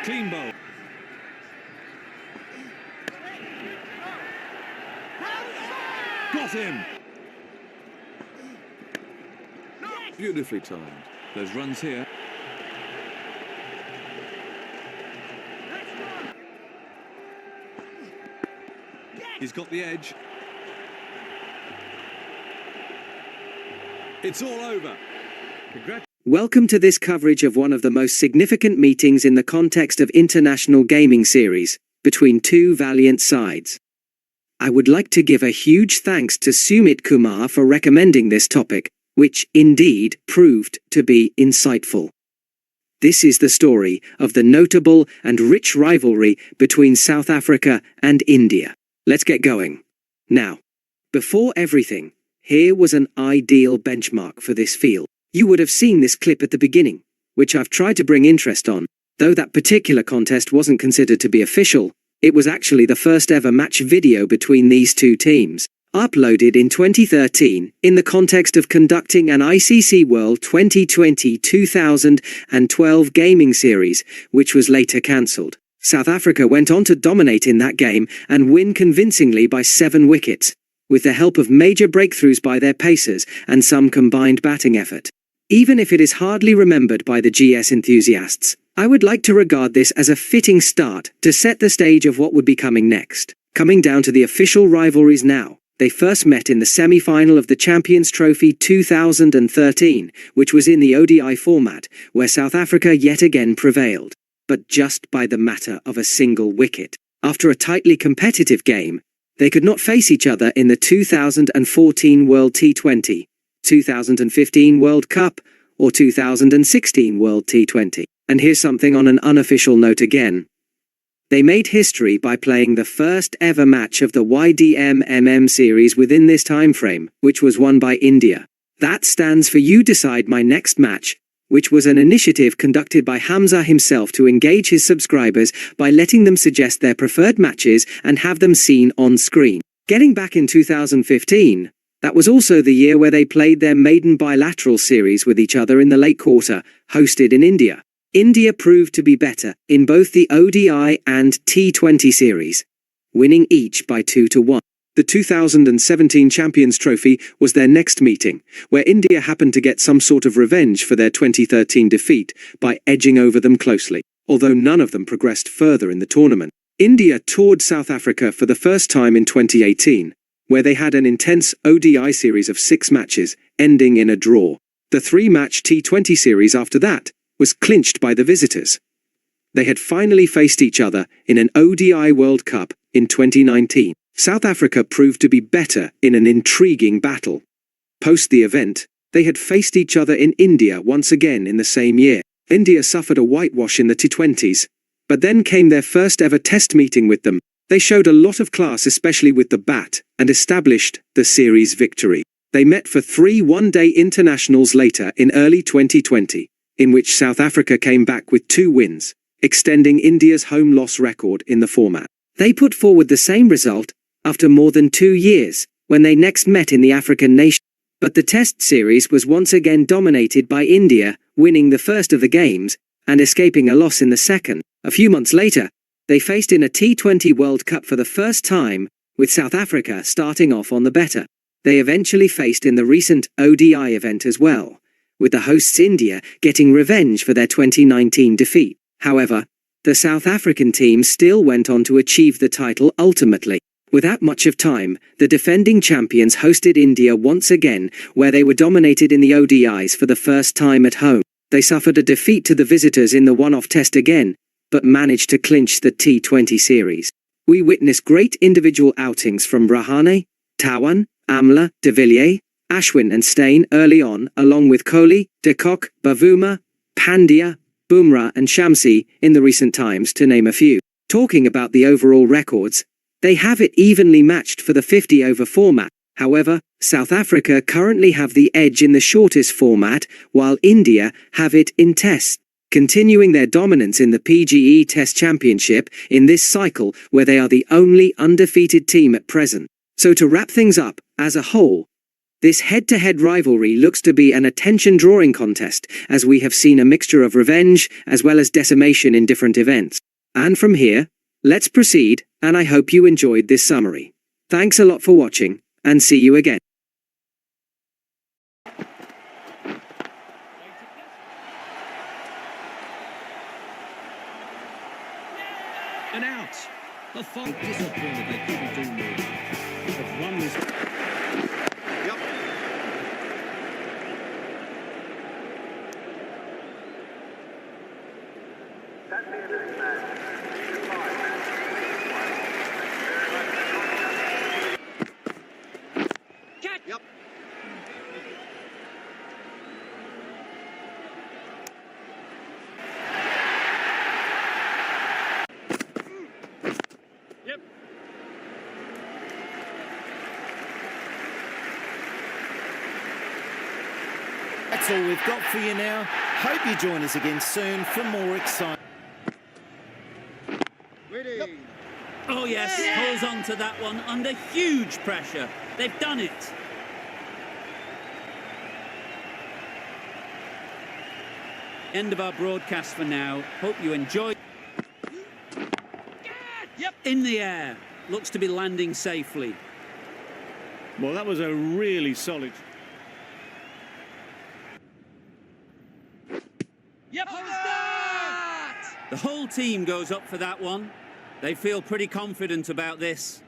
Clean bowl. Got him. Beautifully timed. There's runs here. He's got the edge. It's all over. Welcome to this coverage of one of the most significant meetings in the context of international gaming series, between two valiant sides. I would like to give a huge thanks to Sumit Kumar for recommending this topic, which, indeed, proved to be insightful. This is the story of the notable and rich rivalry between South Africa and India. Let's get going. Now, before everything, here was an ideal benchmark for this field. You would have seen this clip at the beginning, which I've tried to bring interest on. Though that particular contest wasn't considered to be official, it was actually the first ever match video between these two teams, uploaded in 2013 in the context of conducting an ICC World 2020 2012 gaming series, which was later cancelled. South Africa went on to dominate in that game and win convincingly by 7 wickets, with the help of major breakthroughs by their pacers and some combined batting effort. Even if it is hardly remembered by the GS enthusiasts, I would like to regard this as a fitting start to set the stage of what would be coming next. Coming down to the official rivalries now, they first met in the semi-final of the Champions Trophy 2013, which was in the ODI format, where South Africa yet again prevailed, but just by the matter of a single wicket. After a tightly competitive game, they could not face each other in the 2014 World T20, 2015 World Cup, or 2016 World T20. And here's something on an unofficial note again. They made history by playing the first ever match of the YDM-MM series within this time frame, which was won by India. That stands for You Decide My Next Match, which was an initiative conducted by Hamza himself to engage his subscribers by letting them suggest their preferred matches and have them seen on screen. Getting back in 2015, that was also the year where they played their maiden bilateral series with each other in the late quarter, hosted in India. India proved to be better in both the ODI and T20 series, winning each by 2-1. The 2017 Champions Trophy was their next meeting, where India happened to get some sort of revenge for their 2013 defeat by edging over them closely, although none of them progressed further in the tournament. India toured South Africa for the first time in 2018, where they had an intense ODI series of 6 matches, ending in a draw. The 3-match T20 series after that was clinched by the visitors. They had finally faced each other in an ODI World Cup in 2019. South Africa proved to be better in an intriguing battle. Post the event, they had faced each other in India once again in the same year. India suffered a whitewash in the T20s, but then came their first ever test meeting with them. They showed a lot of class, especially with the bat, and established the series victory. They met for 3 one-day internationals later in early 2020, in which South Africa came back with 2 wins, extending India's home loss record in the format. They put forward the same result after more than 2 years, when they next met in the African nation. But the test series was once again dominated by India, winning the first of the games, and escaping a loss in the second. A few months later, they faced in a T20 World Cup for the first time, with South Africa starting off on the better. They eventually faced in the recent ODI event as well, with the hosts India getting revenge for their 2019 defeat. However, the South African team still went on to achieve the title ultimately. Without much of time, the defending champions hosted India once again, where they were dominated in the ODIs for the first time at home. They suffered a defeat to the visitors in the one-off test again, but managed to clinch the T20 series. We witnessed great individual outings from Rahane, Tawan, Amla, de Villiers, Ashwin and Steyn early on, along with Kohli, de Kock, Bavuma, Pandya, Bumrah and Shamsi in the recent times, to name a few. Talking about the overall records, they have it evenly matched for the 50-over format. However, South Africa currently have the edge in the shortest format, while India have it in tests, continuing their dominance in the PGE Test Championship in this cycle, where they are the only undefeated team at present. So to wrap things up, as a whole, This head-to-head rivalry looks to be an attention-drawing contest, as we have seen a mixture of revenge as well as decimation in different events. And from here, let's proceed, and I hope you enjoyed this summary. Thanks a lot for watching, and see you again. And out. The fight disappointed. They couldn't do more. But one was. Yep. Catch. Yep. Yep. That's all we've got for you now. Hope you join us again soon for more exciting. Yep. Oh yes, holds on to that one under huge pressure. They've done it. End of our broadcast for now. Hope you enjoy. Yep. In the air. Looks to be landing safely. Well, that was a really solid. Yep. The whole team goes up for that one. They feel pretty confident about this.